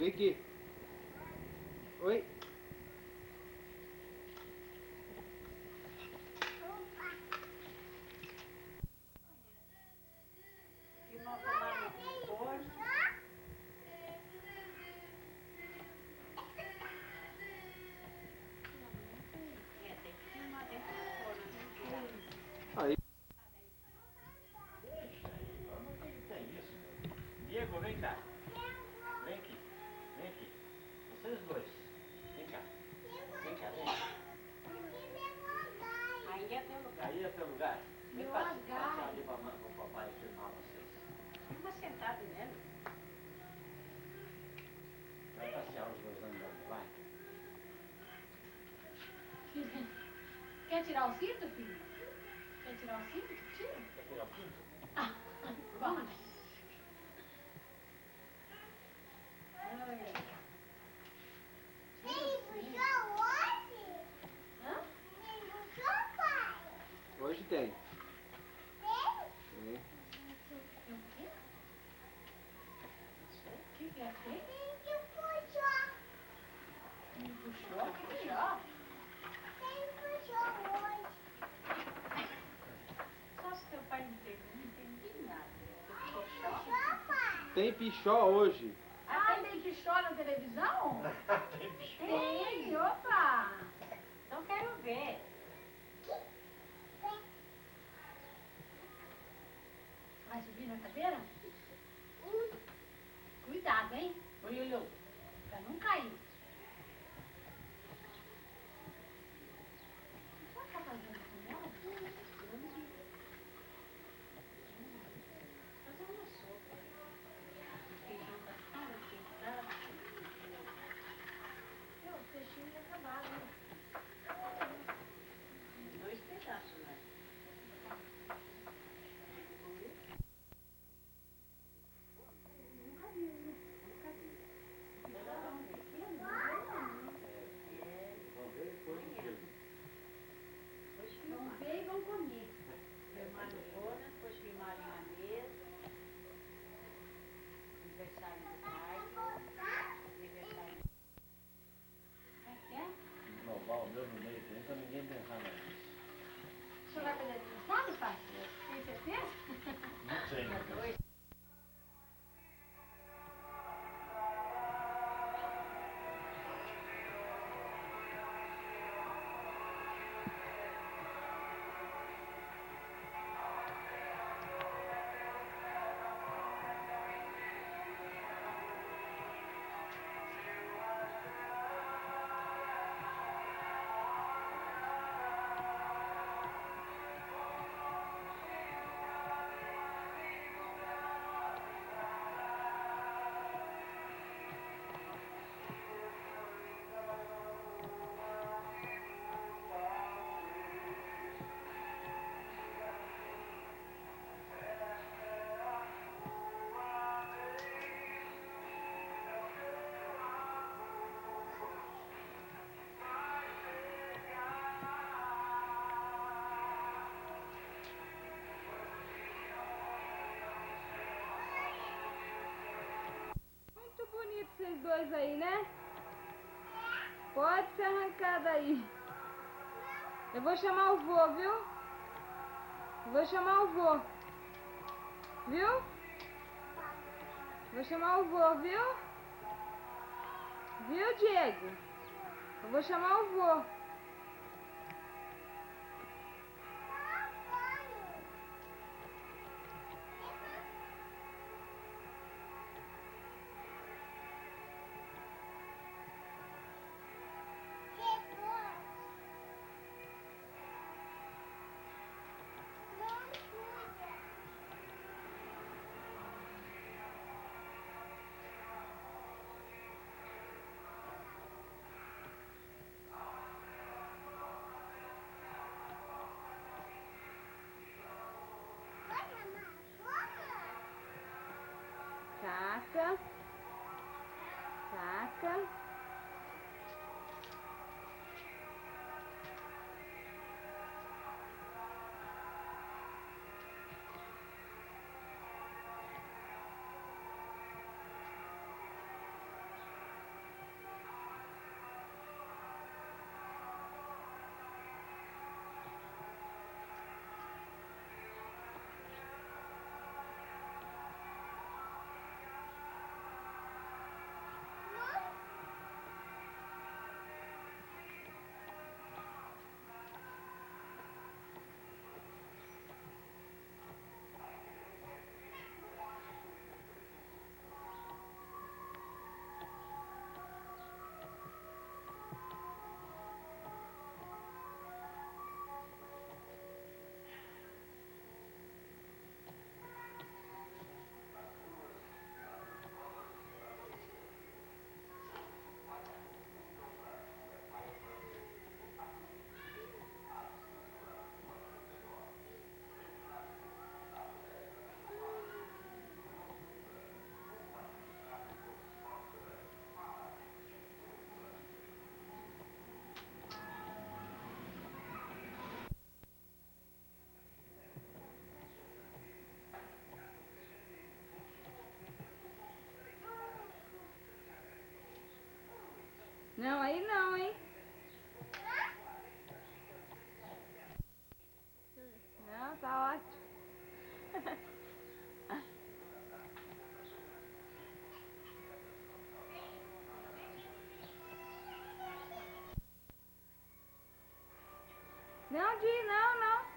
Vem aqui. Oi? Aí. Diego, vem cá. Vem aqui. Vem aqui. Vocês dois. Vem cá. Vem cá, vem. Aí é teu lugar. Aí é teu lugar? Vem passar ali para o papai filmar vocês. Fica sentado nele. Vai passear os dois andando, vai. Quer tirar o cinto, filho? Quer tirar o cinto? Tira. Quer tirar o cinto? Vai. Hoje tem. Tem. O que é? Me puxou? Puxou? Só se teu pai não entendi nada. Puxou? Tem pichó hoje. Ah, tem pichó na televisão? Tem bicho. Tem, opa! Não quero ver. Vai subir na cadeira? Cuidado, hein? Oi, Lulu. Pra não cair. O que você tá fazendo com ela? Fazer uma sopa. Feijão da cara, fritada. Meu, o peixinho ia acabar, né? 2 pedaços, né? Vamos ver e vamos comer. Filmar no forno, depois filmar na mesa. Aniversário do pai. Aniversário do É? Inovar o meu no meio, pra ninguém pensar mais. O senhor vai fazer aniversário, pai? Tem certeza? Não sei, meu Deus. Muito bonito vocês dois aí, né? Pode ser arrancado aí. Eu vou chamar o vô, viu? Vou chamar o vô. Viu? Vou chamar o vô, viu? Viu, Diego? Eu vou chamar o vô. Saca. Saca.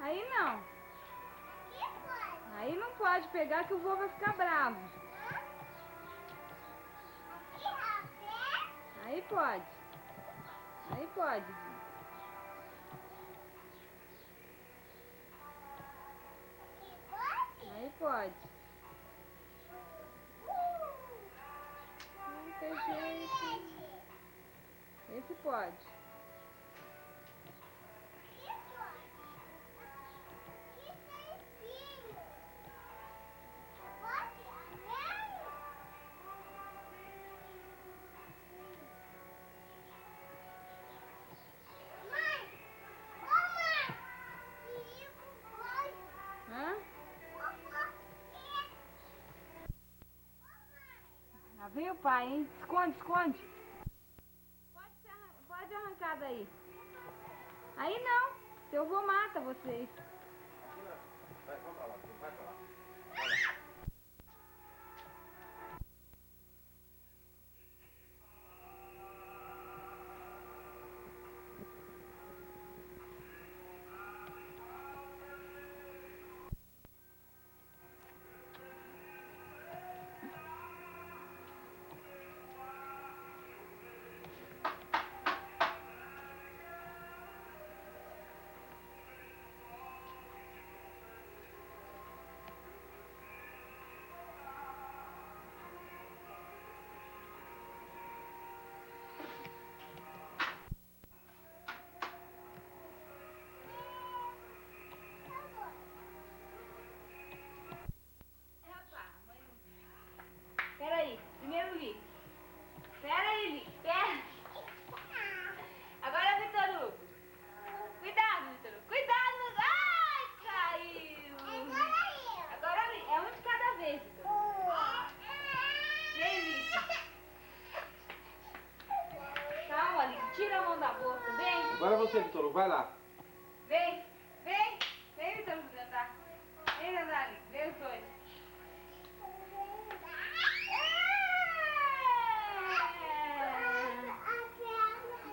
Aí não. Aí não pode pegar que o vô vai ficar bravo. Aí pode. Aí pode. Aí pode. Não tem jeito. Esse pode. Hã? Lá vem o pai, hein? Esconde, esconde. Pode arrancar daí. Aí não. Seu vô mata vocês. Vai pra lá, vai pra lá. Peraí, primeiro Li. Peraí, Li. Pera. Agora, Vitor Hugo. Cuidado, Vitor Hugo. Cuidado. Ai, caiu. Agora, Li. É um de cada vez, Vitor Hugo. Vem, Li. Calma, Li. Tira a mão da boca. Vem. Agora você, Vitor Hugo, vai lá. Vem. Vem. Vem, Vitor Hugo, dançar. Vem, dançar, Li. Vem os dois.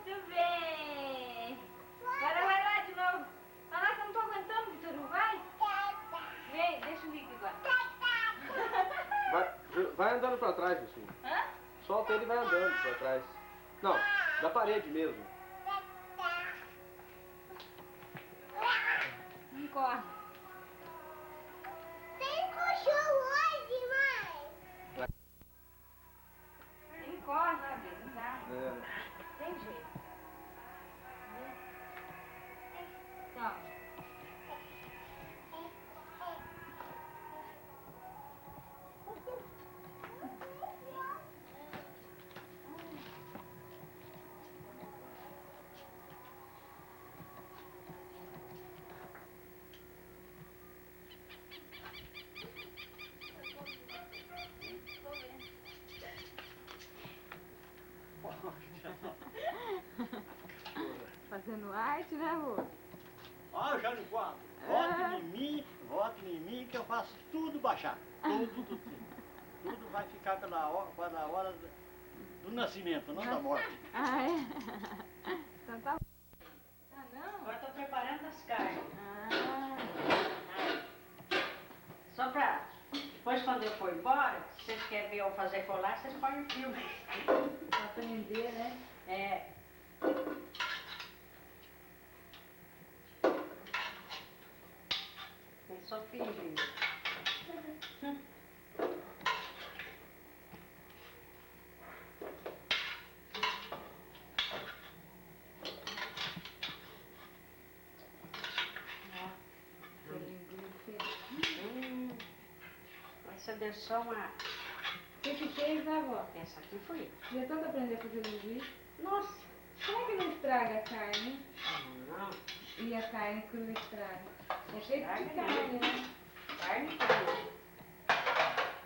Muito bem. Agora vai lá de novo. Vai lá que eu não tô aguentando, Vitor Hugo. Vai. Vem, deixa o Rico agora. Vai andando pra trás, meu filho. Hã? Solta ele e vai andando pra trás. Não, da parede mesmo. Não corre. Ele corre, sabe? Não dá. É. Tem jeito. Então. Fazendo arte, né, vô? Ó, Jânio Quadro, vote em mim que eu faço tudo baixar. Tudo. Tudo vai ficar pela hora do nascimento, não da morte. Ah, é? Então tá. Ah, não? Agora estou preparando as carnes. Ah, Só pra... Depois, quando eu for embora, se vocês querem ver eu fazer colar, vocês põem o filme. pra aprender, né? É. É só fingir. Essa deu só uma... Você que fez, né, vó? Essa aqui foi. Já tanto aprender a fazer linguiça. Nossa! Como é que não estraga a carne? Não, E a carne crua estraga? É feito de Estraga carne, né? carne crua.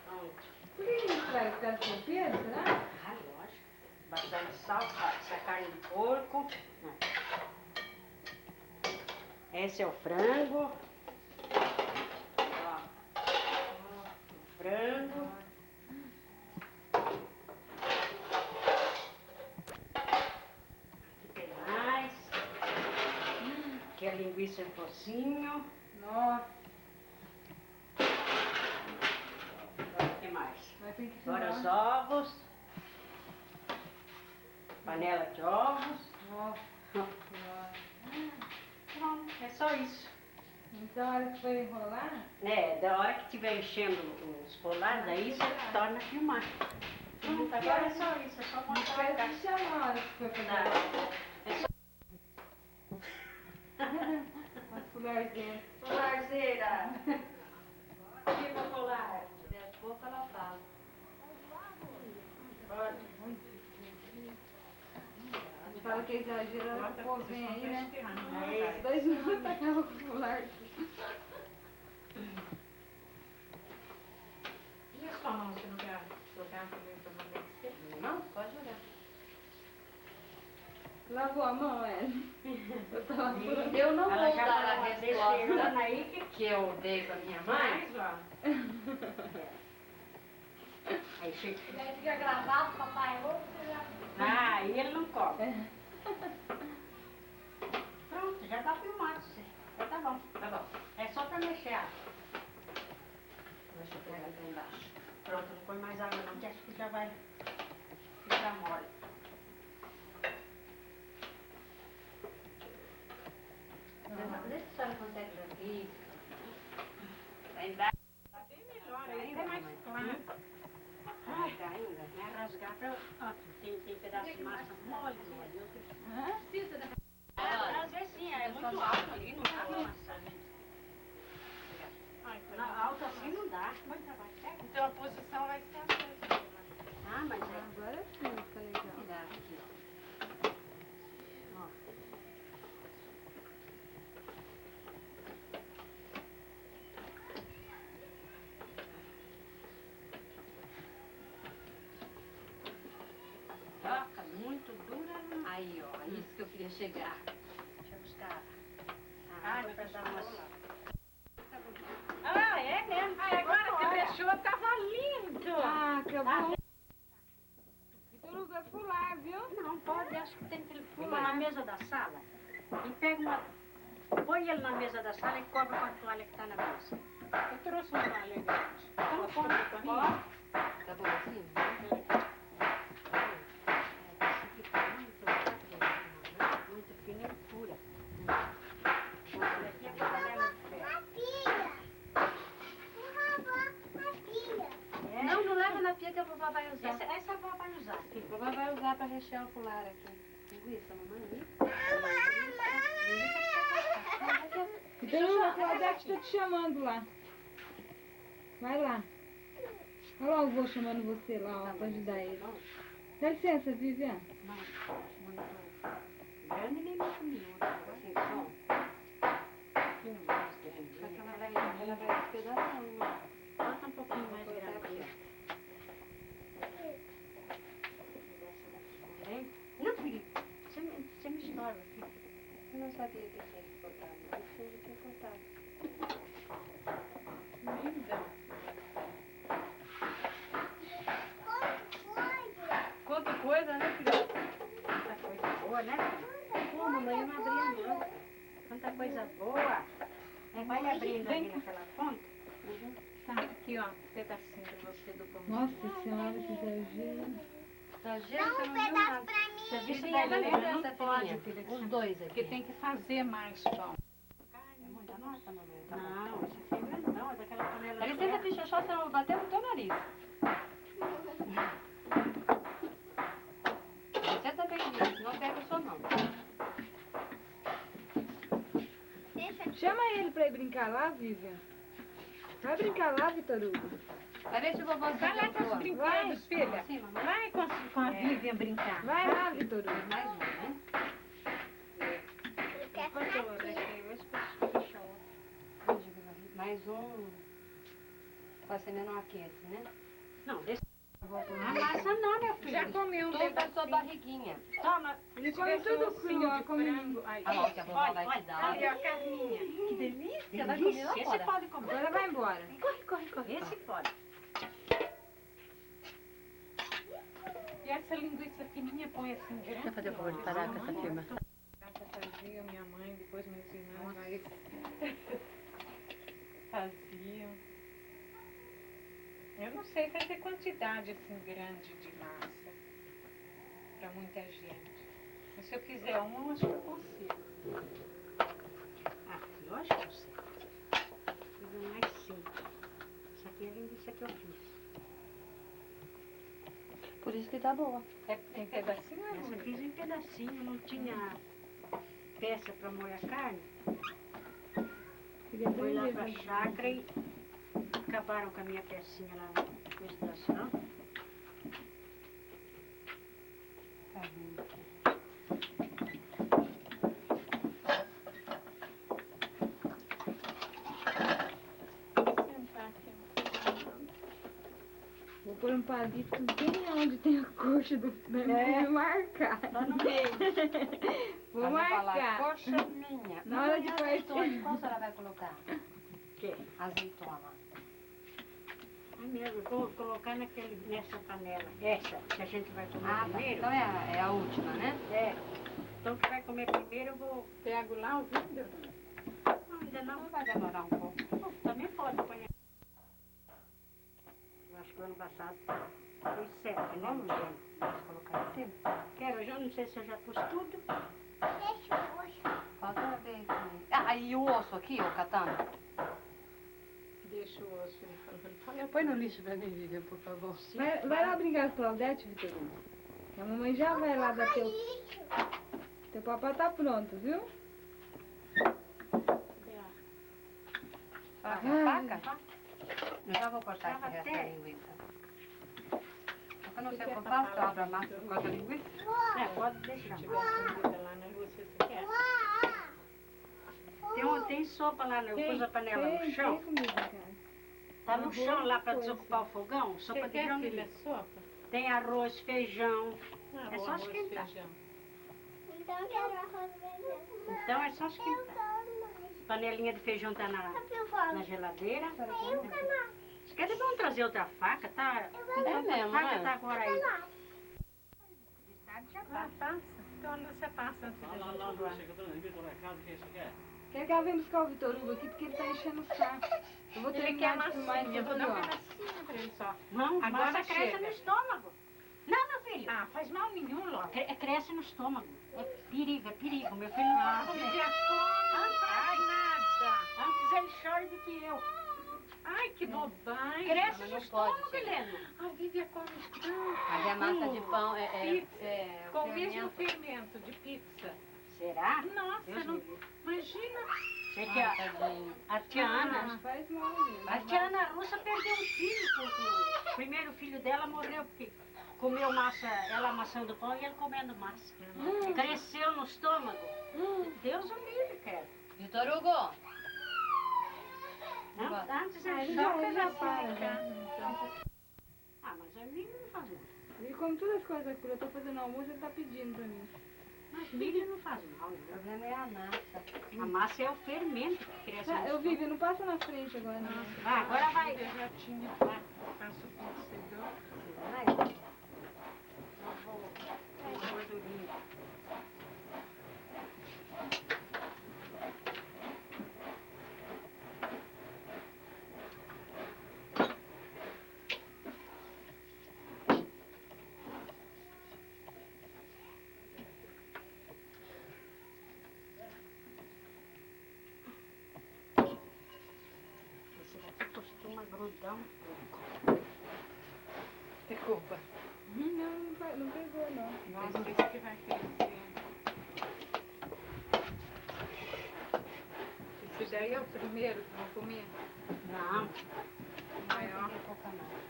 Pronto. Por que não estraga? Por causa do tempero, será? Ah, lógico. Bastante sal, essa carne de porco. Esse é o frango. Ó. O frango. Aqui tem mais. Aqui a linguiça em pocinho. Nossa, Agora o que mais? vai ter que Agora os filmar. ovos. Panela de ovos. Nossa senhora. Pronto, é só isso. Então a hora que for enrolar, Da hora que estiver enchendo os polares, aí você torna a filmar. Pronto, agora é só isso, é só não mostrar a pode caixa. te chamar a hora que for fazer. É só... As fularzinhas. Polarzeira! Viva polar! Daqui a pouco ela fala. Fala que é exagero, o povo vem aí, né? Aí. 2 minutos acaba com o fular. E a sua mão, você não quer jogar também pra mandar você? Não, pode jogar. Lavou a mão, Ellen? Eu tava furando. Eu não Ela vou já dar a falou, deixa resposta eu aí que eu dei pra minha mãe. mais, ó. Aí chega. Daí fica gravado, papai, ou você já... Ah, aí ele não come. É. Pronto, já tá filmado. Já tá bom. Tá bom. É só pra mexer a água. Deixa eu pegar aqui embaixo. Pronto, não põe mais água não, que acho que já vai ficar mole. Deixa a senhora consegue ver aqui. Ainda tá bem melhor, ainda mais claro. Ai, tá ainda, né? Rasgar pra... Ó, tem pedaço de massa mole, mole. Às vezes sim, é muito alto ali, não dá pra amassar. Na alta assim não dá. Então a posição vai ser a mesma. Ah, mas é... Agora sim, tá legal. Cuidado aqui, ó. Ó. Toca muito dura. Aí, ó, isso que eu queria chegar. Deixa eu buscar. Ah, Água pra dar umas... Ah, é mesmo? Ah, agora que fechou, tava lindo. Ah, acabou. Vitor Hugo, é fular, viu? Não, pode, acho que tem que pular na mesa da sala. E pega uma... Põe ele na mesa da sala e cobre com a toalha que tá na mesa. Eu trouxe uma toalha grande. Então põe, Pode? Tá bom assim? Muito fina e pura. Aqui é panela de ferro. É. Não, não leva na pia que a vovó vai usar. Essa a avó vai usar. A vovó vai usar pra rechear o fular aqui. Linguiça, mamãe. Vitor Hugo, a Claudete tá te chamando lá. Vai lá. Olha lá o vô chamando você lá, ó, pra ajudar ele. Dá licença, Viviane. Grande nem muito miúdo. Assim, bom. Ela vai despedaçar uma. Bota um pouquinho mais grande. Não, filho. Você me estoura, filho. Eu não sabia que tinha que cortar, mas eu tinha cortado. Quanta coisa, né, filha? Quanta coisa boa, né? Pô, mamãe, eu não abri a mão. Quanta coisa boa. Vai abrindo ali naquela ponta. Tá, aqui, ó, um pedacinho pra você do pão. Nossa senhora, que exagero. Exagero, você não viu nada. Você viu Sim, que ela daí lembra não essa pode, filhinha. filha. Os dois Porque aqui. tem que fazer mais pão. É muita nota, mamãe. Não, esse filho não, é daquela panela Dá de licença, ferro. pichochó, você não bateu no teu nariz. Você também, não pega a sua mão. Chama ele pra ir brincar lá, Vivian. Vai brincar lá, Vitor Hugo. Vai ver se o vovô Vai lá com os vai. brinquedos, filha. Sim, mamãe. Vai com a Vivian brincar. Vai lá, Vitor Hugo. Mais um, né? Enquanto eu deixei esse pichão. Mais um. Você ainda não aquece, né? Não, deixa. Amassa não, meu filho. Já comeu um Tudo da sua pedacinho. barriguinha. Toma. Ele come tudo cru, ó, come... Aí. Ah, ó, que a vovó vai te dar. Ali, ó, carninha. Que delícia, vai comer lá Esse fora. pode comer. Agora vai embora. Esse pode. E essa linguiça fininha põe assim direto. Deixa eu fazer o favor de parar com essa firma. Essa fazia minha mãe, depois meus irmãos. sei fazer quantidade assim grande de massa para muita gente. Mas se eu fizer uma, eu acho que eu consigo. Ah, lógico que eu sei. Coisa mais simples. Isso aqui é linguiça que eu fiz. Por isso que tá boa. É em pedacinho ou é Essa eu muito? fiz em pedacinho, não tinha peça para moer a carne. Queria Fui lá aprender pra a fazer. chácara e acabaram com a minha pecinha lá no estação. Tá bom. Vou sentar aqui. Vou pôr um palito bem onde tem a coxa do frango É. e marcar. Tá no meio. Vou marcar. Coxa minha. Na hora de E partir. azeitona, qual senhora vai colocar? Que? Azeitona. É mesmo, vou colocar nessa panela. Essa, que a gente vai comer Ah, tá. primeiro. Então é a última, né? É. Então, que vai comer primeiro, eu vou... Pego lá o vidro. Não, ainda não. Não vai demorar um pouco. Pô, também pode pôr. Eu acho que o ano passado foi 7, né? Vamos ver. Vamos colocar em cima. Quero, eu já não sei se eu já pus tudo. Falta ver aqui. Ah, e o osso aqui, ô Catana? Deixa o osso ele falando. Põe no lixo pra mim, Vivian, por favor. Vai lá brincar com Claudete, Vitorino. A mamãe já vai lá dar teu... Teu papai tá pronto, viu? Ah, faca? Eu já vou cortar esse resto da linguiça. Só que eu não sei cortar, você abre a massa e corta a linguiça? É, pode deixar. Se tiver comida lá na luz, se você quer. Tem sopa lá, eu pus a panela no chão. Tem comida, cara. Tá no chão lá pra Coisa. desocupar o fogão, sopa Você de quer, grão filha, milho. sopa? Tem arroz, feijão. Ah, É o só arroz, esquentar. feijão. Então é só esquentar. Panelinha de feijão tá na geladeira. Se quer, vamos trazer outra faca, tá? É mesmo, A faca né? tá agora aí. De tarde já Ah, tá. passa. Então você passa antes da Lá, gente lá, lá, voar. chega na Vitor na casa, quem você quer? Quer que ela venha buscar o Vitor Hugo aqui porque ele tá enchendo o saco. Eu vou Ele quer terminar de filmar massinha, eu esse vou dar um vídeo, ó. pedacinho pra ele só. Não, Agora massa cresce chega. no estômago. Não, meu filho. Ah, faz mal nenhum, Ló. Cresce no estômago. É perigo. Meu filho não Ah, pode comer. Vivian, ai, nada. Antes ele chora do que eu. Ai, que bobagem. Cresce mas no não pode, estômago, filha. Helena. A Vivian come tanto. Mas é massa de pão, Pizza. é Com o o mesmo fermento. fermento de pizza. Será? Nossa, Deus não... me livre. imagina. Sei que Ah, tadinho. a tia Ana, Mas faz mal mesmo. a tia Ana Russa perdeu um filho, porque o primeiro filho dela morreu porque comeu massa, ela amassando pão e ele comendo massa. Cresceu no estômago. Deus o livre, cara. Vitor Hugo! Antes Ah, ele ele já- choca ele já já para. para, já. Ah, mas a milho não faz mal. Ele come todas as coisas que eu tô fazendo almoço, ele tá pedindo pra mim. Mas milho não faz mal, O não. problema é a massa. A massa é o fermento que cresce no Eu estômago. Vivi, não passa na frente agora, não. Vai, agora vai. Eu já tinha lá. Faço o vencedor. Vai. Eu vou pôr gordurinha. Esse daqui costuma grudar um pouco. Desculpa. Não pegou, não. Nossa, isso que vai crescer. Esse daí é o primeiro que vou comer. Não, O maior. Pouca massa.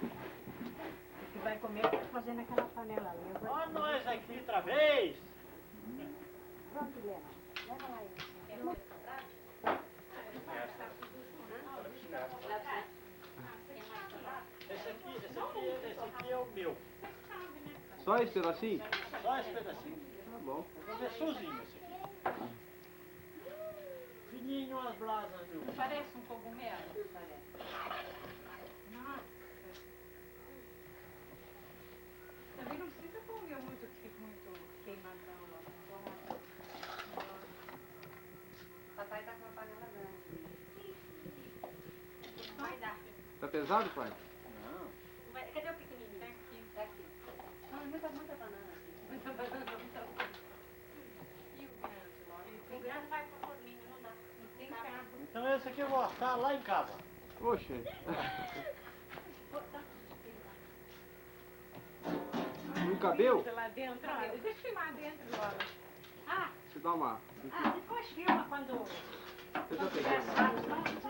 o que vai comer vai fazer naquela panela ali. Eu vou- Ó nós aqui outra vez! Pronto, Helena. Leva lá isso. Esse aqui é o meu. Só esse pedacinho? Só esse pedacinho. Tá bom. Vou fazer sozinho esse aqui. Fininho as blasas do... Parece um cogumelo. Nossa. Também não precisa comer muito, que fica muito queimadão lá. Papai tá com a panela grande. Vai dar. Tá pesado, pai? Não. Cadê o pequenininho? Tá aqui. Ah, muita banana aqui. Muita banana, muita banana. E o grande, Laura? O grande vai pro forminho, não dá. Não tem cabo. Então esse aqui eu vou assar lá em casa. Poxa. Não cabeu? Lá dentro, olha, deixa eu ir lá dentro, Laura. Ah, Deixa eu dar uma. depois filma quando Eu já peguei. tiver assado, não tiver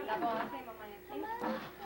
Tá bom, assim, mamãe, aqui.